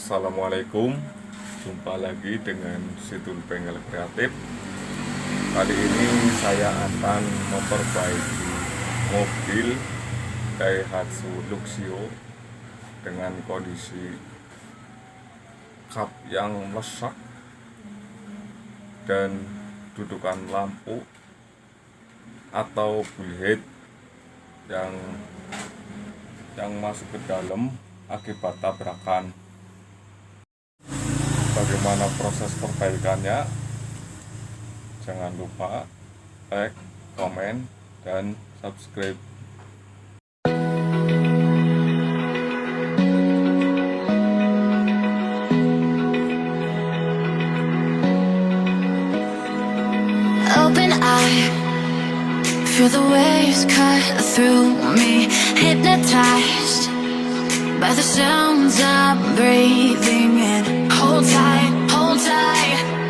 Assalamualaikum, jumpa lagi dengan Sidul bengkel kreatif. Kali ini saya akan memperbaiki mobil Daihatsu Luxio dengan kondisi kap yang mesak dan dudukan lampu atau bulhead yang masuk ke dalam akibat tabrakan. Bagaimana proses perbaikannya? Jangan lupa like, komen, dan subscribe. Open eye, feel the waves cut through me, hypnotized by the sounds I'm breathing in. Hold tight,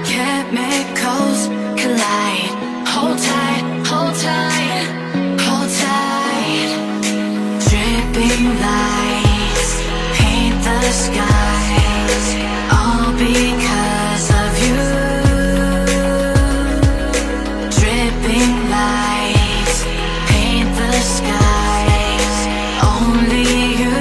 chemicals collide. Hold tight, hold tight, hold tight. Dripping lights paint the skies, all because of you. Dripping lights paint the skies, only you.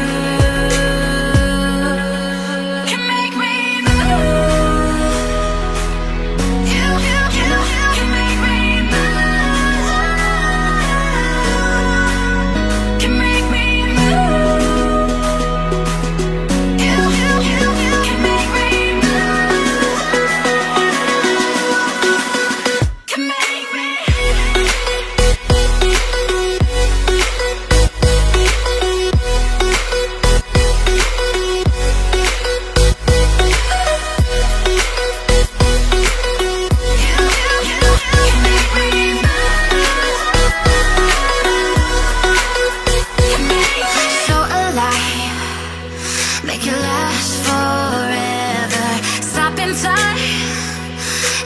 Make it last forever. Stop in time.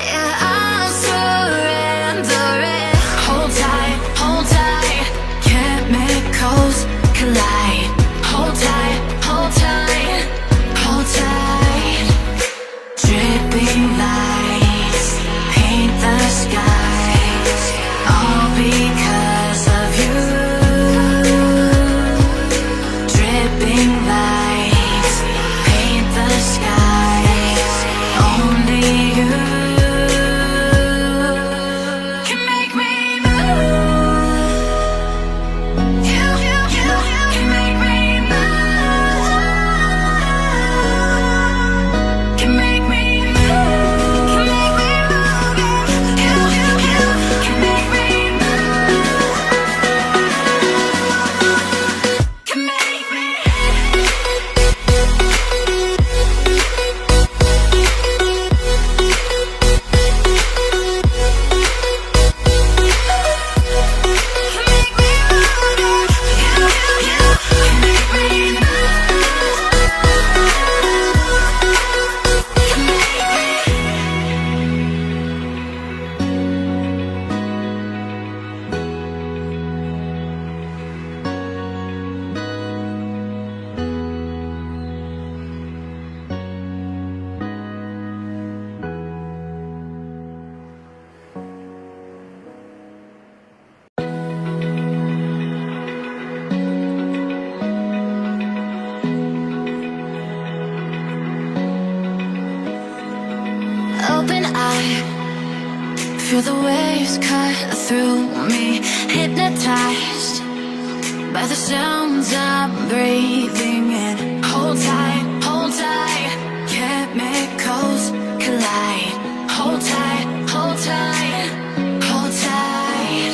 Yeah, I'll surrender it. Hold tight, chemicals collide. Hold tight, hold tight, hold tight. Dripping lights paint the skies, all because of you. Dripping lights paint the skies, only you can make me move. You can make me move. Can make me move. Can make me move. You can make me move. Can make me. Open eye, feel the waves cut through me, hypnotized by the sounds I'm breathing in. Hold tight, chemicals collide. Hold tight, hold tight, hold tight.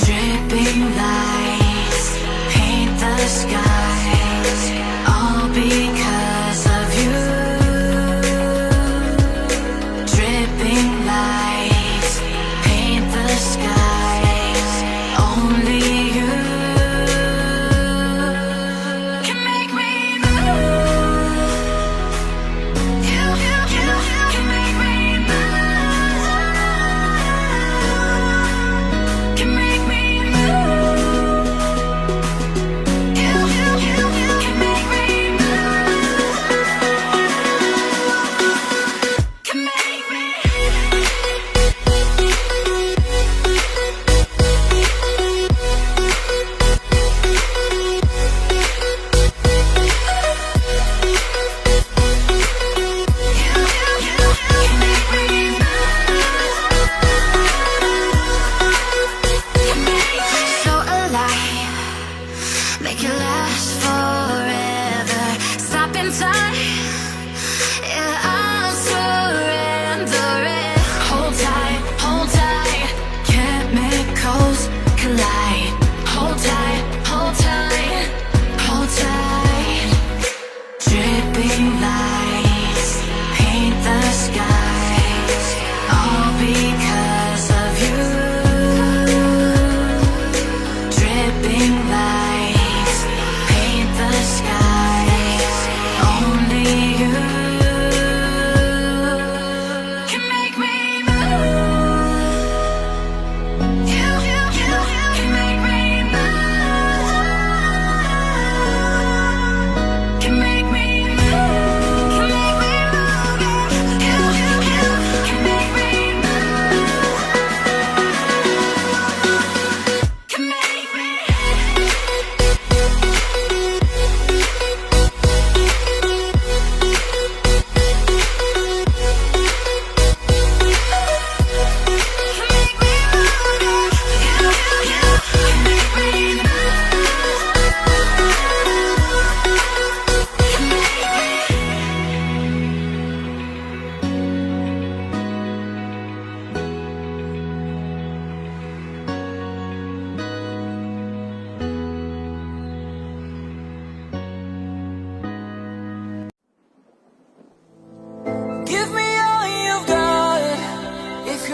Dripping lights paint the skies, all because of you. Dripping lights paint the skies, only you can make me move.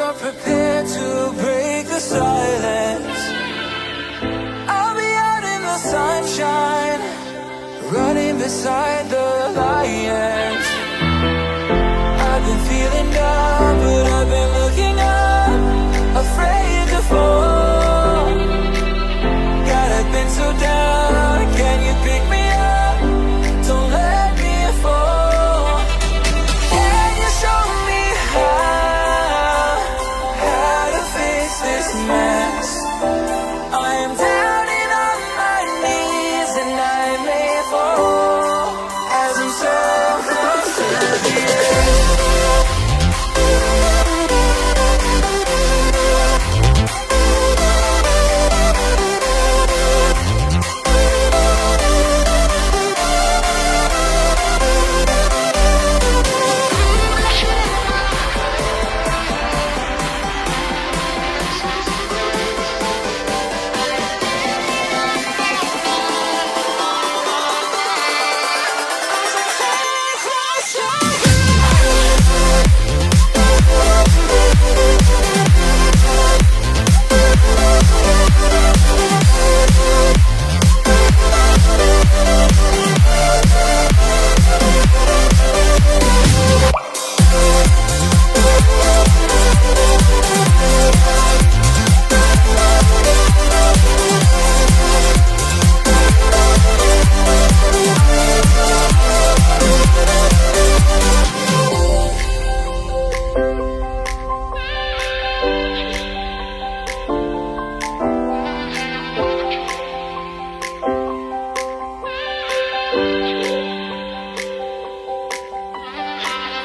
you're prepared to break the silence, I'll be out in the sunshine, running beside the lions. I've been feeling down, but I've been looking up, afraid to fall. God, I've been so down, can you pick me up? Don't let me fall. Can you show me how to face this mess? I am down and on my knees and I may fall as I'm so close to the edge.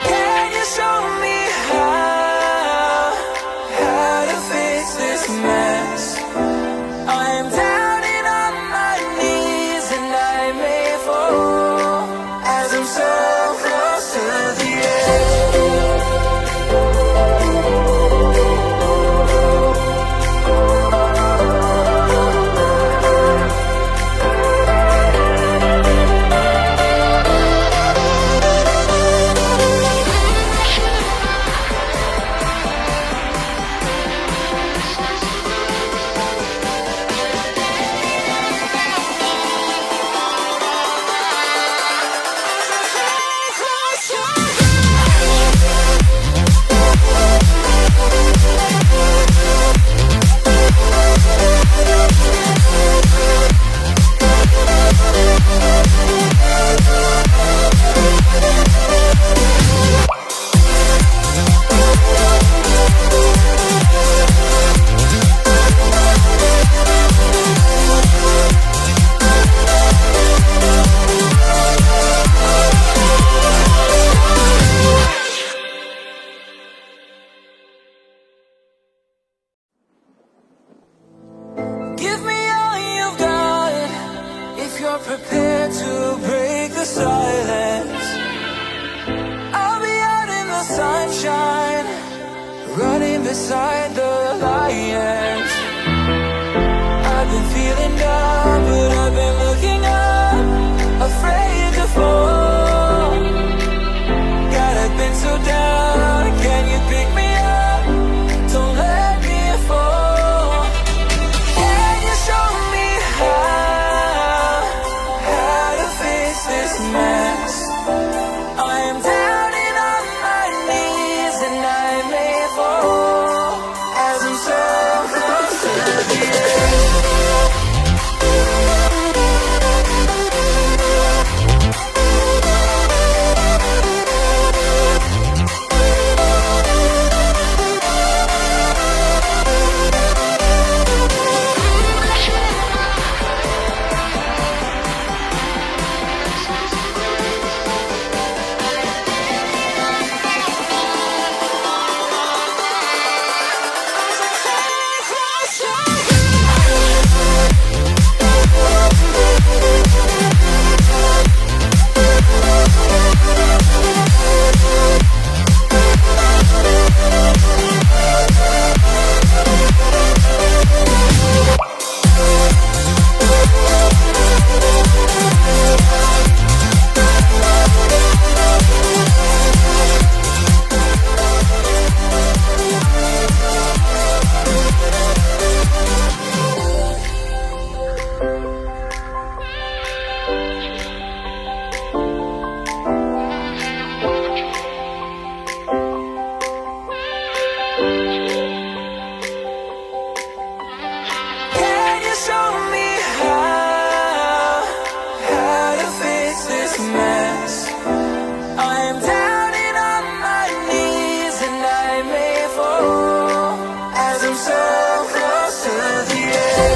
Can you show me how to face this mess? I am down and on my knees and I may fall as I'm so close to the edge. Give me all you've got if you're prepared to break the silence. I'll be out in the sunshine, running beside the lions. I've been feeling down, but I've been looking up, afraid to fall. God, I've been so down, can you pick me up? Don't let me fall. Can you show me how to face this mess? I am down and on my knees and I may fall as I'm so close to the edge. Can you show me how to fix this mess? I am down on my knees and I may fall as I'm so close to the edge.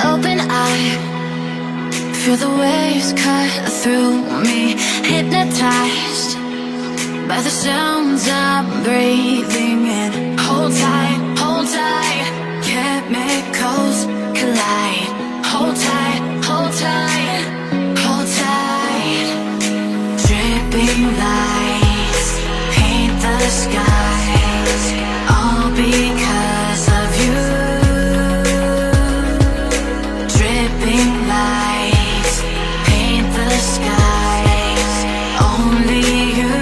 Open eye, feel the waves cut through me, hypnotized by the sounds I'm breathing in. Hold tight, chemicals collide. Hold tight, hold tight, hold tight. Dripping lights paint the skies, all because of you. Dripping lights paint the skies, only you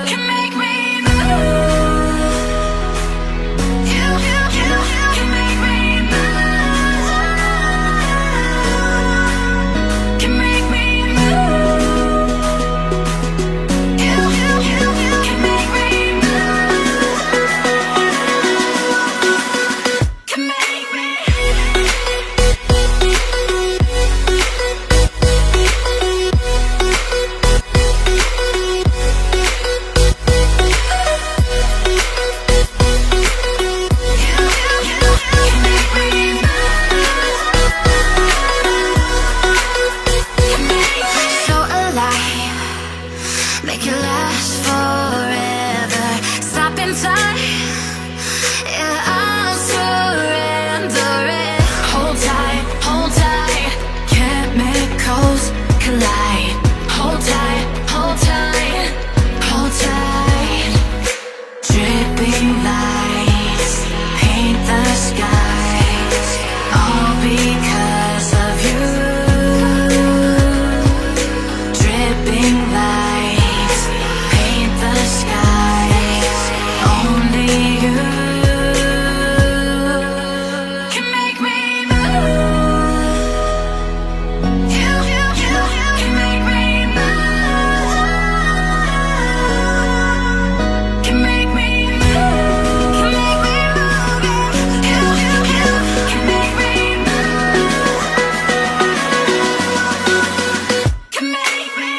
can make me move. You can make me move. Can make me move. You can make me move. Can make me. So alive, make it last forever. Stop in time, yeah, I'll surrender it. Hold tight, chemicals collide. Hold tight, hold tight, hold tight. Dripping lights paint the skies, all because of you. Dripping lights paint the skies, only you can make me move. You can make me move. Can make me move. Can make me move. You can make me move. Can make me.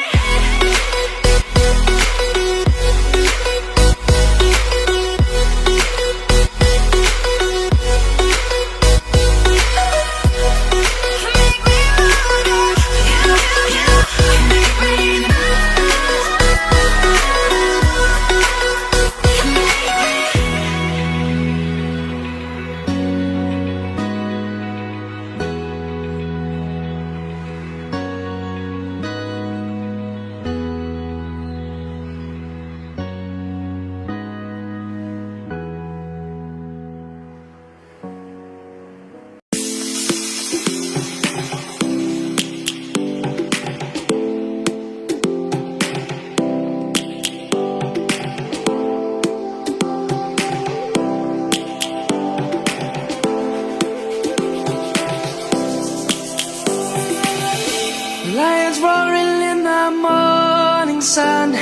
Lions roaring in the morning sun,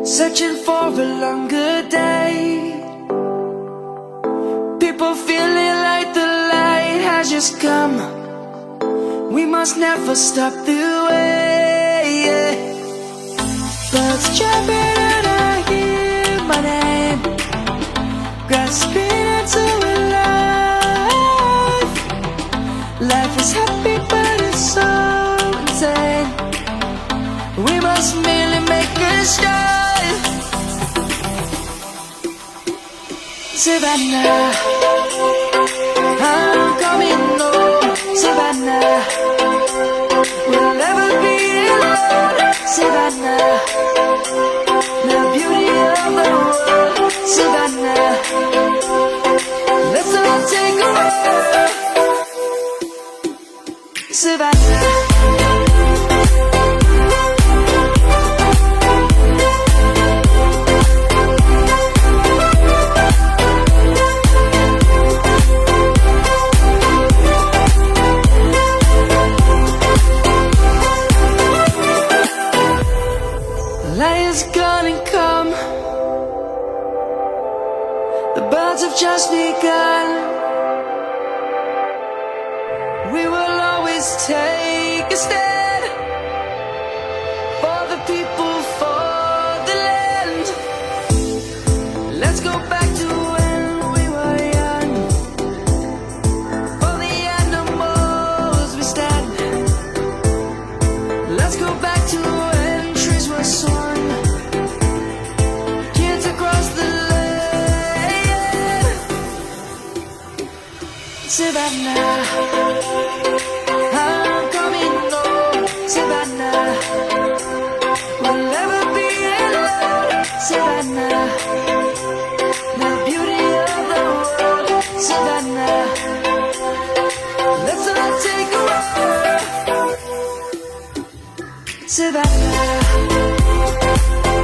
searching for a longer day. has come. We must never stop the way. Birds jumping and I hear my name, grasping into life. Life is happy but it's so insane. We must merely make a start. Savannah, I'm coming home. Savannah, we'll never be alone. Savannah, the beauty of the world. Savannah, let's all take a walk. Savannah. Light is gonna come. The birds have just begun. We will always take a stand for the people, for the land. Let's go back to when we were young. For the animals we stand. Let's go back to when trees were swung. Kids across the land. Savannah, I'm coming home. Savannah, we'll never be alone. Savannah, the beauty of the world. Savannah, let's all take a walk. Savannah,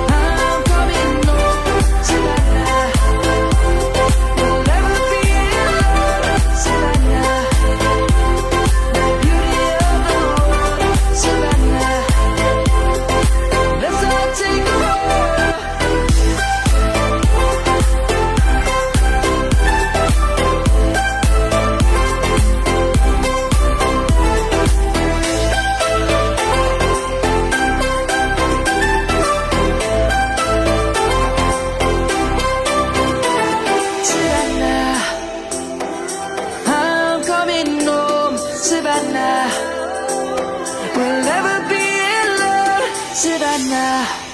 I'm coming home. Savannah, we'll never be alone. Savannah, the beauty of the world. Savannah, let's all take a walk. Savannah, I'm coming home. Savannah, we'll never be alone. Savannah.